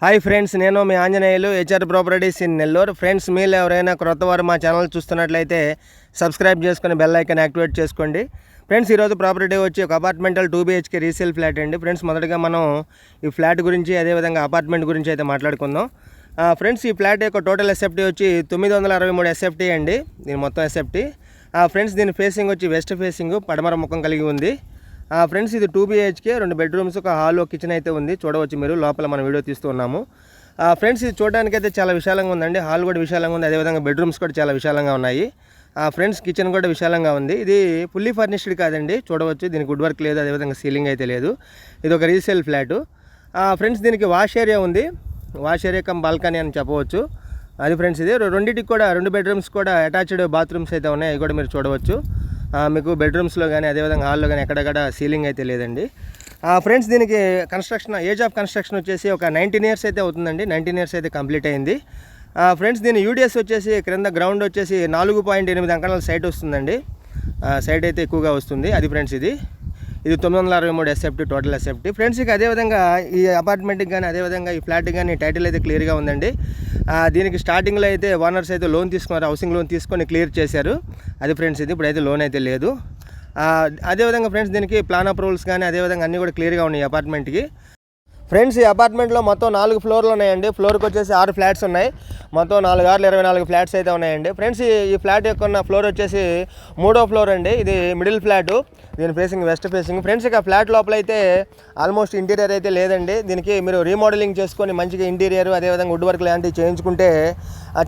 Hi friends, నేను మీ Anjaneyulu HR properties in Nellore. Friends, మీరు ఎవరైనా క్రొత్తవారు మా ఛానల్ చూస్తున్నట్లయితే సబ్స్క్రైబ్ చేసుకుని బెల్ ఐకాన్ యాక్టివేట్ చేసుకోండి. ఫ్రెండ్స్, ఈరోజు ప్రాపర్టీ వచ్చి ఒక అపార్ట్మెంటల్ 2 BHK రీసేల్ ఫ్లాట్ అండి. ఫ్రెండ్స్, మొదటగా మనం ఈ ఫ్లాట్ గురించి అదేవిధంగా అపార్ట్మెంట్ గురించి అయితే మాట్లాడుకుందాం. ఫ్రెండ్స్, ఈ ఫ్లాట్ యొక్క టోటల్ ఎస్ఎఫ్టీ వచ్చి 963 ఎస్ఎఫ్టీ అండి. దీని మొత్తం ఎస్ఎఫ్టీ. ఫ్రెండ్స్, దీని ఫేసింగ్ వచ్చి వెస్ట్ ఫేసింగ్ పడమర ముఖం కలిగి ఉంది. ఫ్రెండ్స్, ఇది 2 BHK 2 బెడ్రూమ్స్, ఒక హాల్, ఒక కిచెన్ అయితే ఉంది. చూడవచ్చు మీరు లోపల మనం వీడియో తీస్తూ ఉన్నాము. ఫ్రెండ్స్, ఇది చూడడానికి అయితే చాలా విశాలంగా ఉందండి. హాల్ కూడా విశాలంగా ఉంది, అదేవిధంగా బెడ్రూమ్స్ కూడా చాలా విశాలంగా ఉన్నాయి. ఫ్రెండ్స్, కిచెన్ కూడా విశాలంగా ఉంది. ఇది ఫుల్లీ ఫర్నిష్డ్ కాదండి, చూడవచ్చు. దీనికి వుడ్ వర్క్ లేదు, అదేవిధంగా సీలింగ్ అయితే లేదు. ఇది ఒక రీసేల్ ఫ్లాటు. ఫ్రెండ్స్, దీనికి వాష్ ఏరియా ఉంది. వాష్ ఏరియా కమ్ బాల్కనీ అని చెప్పవచ్చు. అది ఫ్రెండ్స్, ఇది రెండింటికి కూడా 2 బెడ్రూమ్స్ కూడా అటాచ్డ్ బాత్రూమ్స్ అయితే ఉన్నాయి. అవి కూడా మీరు చూడవచ్చు. మీకు బెడ్రూమ్స్లో కానీ అదేవిధంగా హాల్లో కానీ ఎక్కడెక్కడ సీలింగ్ అయితే లేదండి. ఫ్రెండ్స్, దీనికి కన్స్ట్రక్షన్ ఏజ్ ఆఫ్ కన్స్ట్రక్షన్ వచ్చేసి ఒక 19 ఇయర్స్ అయితే అవుతుందండి. 19 ఇయర్స్ అయితే కంప్లీట్ అయింది. ఫ్రెండ్స్, దీని యూడిఎస్ వచ్చేసి క్రింద గ్రౌండ్ వచ్చేసి 4.8 అంకణాల సైట్ వస్తుందండి. సైట్ అయితే ఎక్కువగా వస్తుంది. అది ఫ్రెండ్స్, ఇది 963 ఎస్ఎఫ్టీ టోటల్ ఎస్ఎఫ్టీ. ఫ్రెండ్స్, ఇక అదేవిధంగా ఈ అపార్ట్మెంట్కి కానీ అదేవిధంగా ఈ ఫ్లాట్కి కానీ టైటిల్ అయితే క్లియర్గా ఉందండి. దీనికి స్టార్టింగ్లో అయితే ఓనర్స్ అయితే లోన్ తీసుకున్నారు, హౌసింగ్ లోన్ తీసుకొని క్లియర్ చేశారు. అది ఫ్రెండ్స్, ఇది ఇప్పుడైతే లోన్ అయితే లేదు. అదేవిధంగా ఫ్రెండ్స్, దీనికి ప్లాన్ అప్రూవల్స్ కానీ అదేవిధంగా అన్నీ కూడా క్లియర్గా ఉన్నాయి అపార్ట్మెంట్కి. ఫ్రెండ్స్, ఈ అపార్ట్మెంట్లో మొత్తం 4 ఫ్లోర్లు ఉన్నాయండి. ఫ్లోర్కి వచ్చేసి 6 ఫ్లాట్స్ ఉన్నాయి. మొత్తం 4 6 24 ఫ్లాట్స్ అయితే ఉన్నాయండి. ఫ్రెండ్స్, ఈ ఫ్లాట్ యొక్క ఉన్న ఫ్లోర్ వచ్చేసి 3వ ఫ్లోర్ అండి. ఇది మిడిల్ ఫ్లాటు, దీని ఫేసింగ్ వెస్ట్ ఫేసింగ్. ఫ్రెండ్స్, ఇక ఫ్లాట్ లోపల అయితే ఆల్మోస్ట్ ఇంటీరియర్ అయితే లేదండి. దీనికి మీరు రీమోడలింగ్ చేసుకొని మంచిగా ఇంటీరియర్ అదేవిధంగా వుడ్ వర్క్ లాంటివి చేయించుకుంటే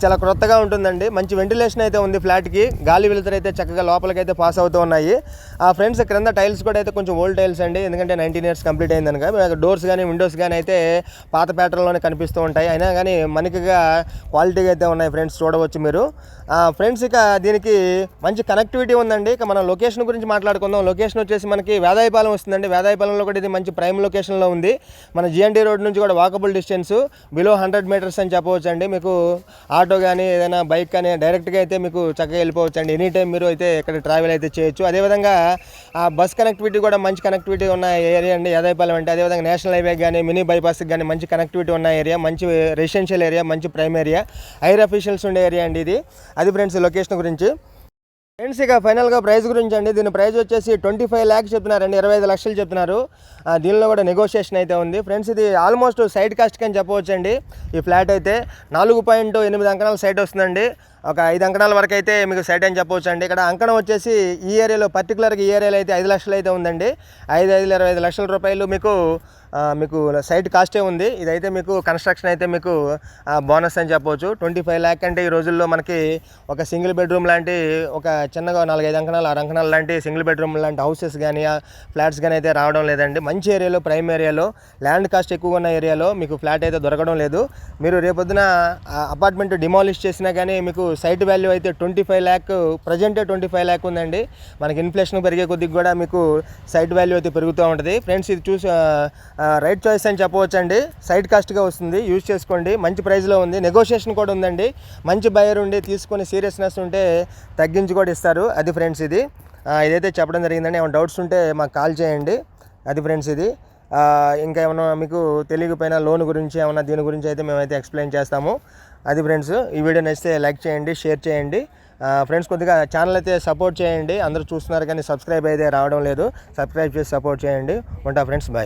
చాలా క్రొత్తగా ఉంటుందండి. మంచి వెంటిలేషన్ అయితే ఉంది ఫ్లాట్కి. గాలి వెలుతురు అయితే చక్కగా లోపలికి అయితే పాస్ అవుతూ ఉన్నాయి. ఫ్రెండ్స్, క్రింద టైల్స్ కూడా అయితే కొంచెం ఓల్డ్ టైల్స్ అండి, ఎందుకంటే 19 ఇయర్స్ కంప్లీట్ అయింది కనుక. డోర్స్ కానీ విండోస్ కానీ అయితే పాత ప్యాటర్న్లోనే కనిపిస్తూ ఉంటాయి. అయినా కానీ మనకిగా క్వాలిటీగా అయితే ఉన్నాయి ఫ్రెండ్స్, చూడవచ్చు మీరు. ఫ్రెండ్స్, ఇక దీనికి మంచి కనెక్టివిటీ ఉందండి. ఇక మనం లొకేషన్ గురించి మాట్లాడుకుందాం. లొకేషన్ వచ్చేసి మనకి వేదాయపాలెం వస్తుందండి. వేదాయపాలెంలో కూడా ఇది మంచి ప్రైమ్ లొకేషన్లో ఉంది. మన జిఎన్టీ రోడ్ నుంచి కూడా వాకబుల్ డిస్టెన్స్ బిలో 100 మీటర్స్ అని చెప్పవచ్చు అండి. మీకు ఆటో కానీ ఏదైనా బైక్ కానీ డైరెక్ట్గా అయితే మీకు చక్కగా వెళ్ళిపోవచ్చు అండి. ఎనీ టైం మీరు అయితే ఇక్కడ ట్రావెల్ అయితే చేయొచ్చు. అదేవిధంగా బస్ కనెక్టివిటీ కూడా మంచి కనెక్టివిటీ ఉన్న ఏరియా అండి వేదాయపాలెం అంటే. అదేవిధంగా నేషనల్ హైవే కానీ మినీ బైపాస్కి కానీ మంచి కనెక్టివిటీ ఉన్న ఏరియా, మంచి రెసిడెన్షియల్ ఏరియా, మంచి ప్రైమ్ ఏరియా, హైర్ అఫీషియల్స్ ఉండే ఏరియా అండి ఇది. అది ఫ్రెండ్స్, లొకేషన్ గురించి. ఫ్రెండ్స్, ఇక ఫైనల్గా ప్రైస్ గురించి అండి. దీని ప్రైస్ వచ్చేసి 25 lakhs చెప్తున్నారండి, 25 లక్షలు చెప్తున్నారు. దీనిలో కూడా నెగోషియేషన్ అయితే ఉంది. ఫ్రెండ్స్, ఇది ఆల్మోస్ట్ సైడ్ కాస్ట్ అని చెప్పవచ్చు అండి. ఈ ఫ్లాట్ అయితే 4.8 అంకణాల సైట్ వస్తుందండి. ఒక 5 అంకణాల వరకు అయితే మీకు సైట్ అని చెప్పవచ్చు అండి. ఇక్కడ అంకణం వచ్చేసి ఈ ఏరియాలో పర్టికులర్గా ఈ ఏరియాలో అయితే 5 లక్షలు అయితే ఉందండి. 25 లక్షల రూపాయలు మీకు సైట్ కాస్టే ఉంది. ఇదైతే మీకు కన్స్ట్రక్షన్ అయితే మీకు బోనస్ అని చెప్పవచ్చు. 25 lakh అంటే ఈ రోజుల్లో మనకి ఒక సింగిల్ బెడ్రూమ్ లాంటి ఒక చిన్నగా 4-5 అంకణాలు 6 అంకణాలు లాంటి సింగిల్ బెడ్రూమ్ లాంటి హౌసెస్ కానీ ఫ్లాట్స్ కానీ అయితే రావడం లేదండి. మంచి ఏరియాలో ప్రైమ్ ఏరియాలో ల్యాండ్ కాస్ట్ ఎక్కువగా ఉన్న ఏరియాలో మీకు ఫ్లాట్ అయితే దొరకడం లేదు. మీరు రేపొద్దున అపార్ట్మెంట్ డిమాలిష్ చేసినా కానీ మీకు సైట్ వాల్యూ అయితే 25 lakh, ప్రజెంటే 25 lakh ఉందండి. మనకి ఇన్ఫ్లేషన్ పెరిగే కొద్దిగా కూడా మీకు సైట్ వాల్యూ అయితే పెరుగుతూ ఉంటుంది. ఫ్రెండ్స్, ఇది చూసి రైట్ చాయిస్ అని చెప్పవచ్చు అండి. సైట్ కాస్ట్గా వస్తుంది, యూజ్ చేసుకోండి. మంచి ప్రైస్లో ఉంది, నెగోషియేషన్ కూడా ఉందండి. మంచి బయర్ ఉండి తీసుకొని సీరియస్నెస్ ఉంటే తగ్గించి కూడా ఇస్తారు. అది ఫ్రెండ్స్, ఇదైతే చెప్పడం జరిగిందండి. ఏమైనా డౌట్స్ ఉంటే మాకు కాల్ చేయండి. అది ఫ్రెండ్స్, ఇది ఇంకా ఏమైనా మీకు తెలియకపోయినా లోన్ గురించి ఏమైనా దీని గురించి అయితే మేమైతే ఎక్స్ప్లెయిన్ చేస్తాము. అది ఫ్రెండ్స్, ఈ వీడియో నచ్చితే లైక్ చేయండి, షేర్ చేయండి. ఫ్రెండ్స్, కొద్దిగా ఛానల్ అయితే సపోర్ట్ చేయండి. అందరూ చూస్తున్నారు కానీ సబ్స్క్రైబ్ అయితే రావడం లేదు. సబ్స్క్రైబ్ చేసి సపోర్ట్ చేయండి. ఉంటా ఫ్రెండ్స్, బాయ్.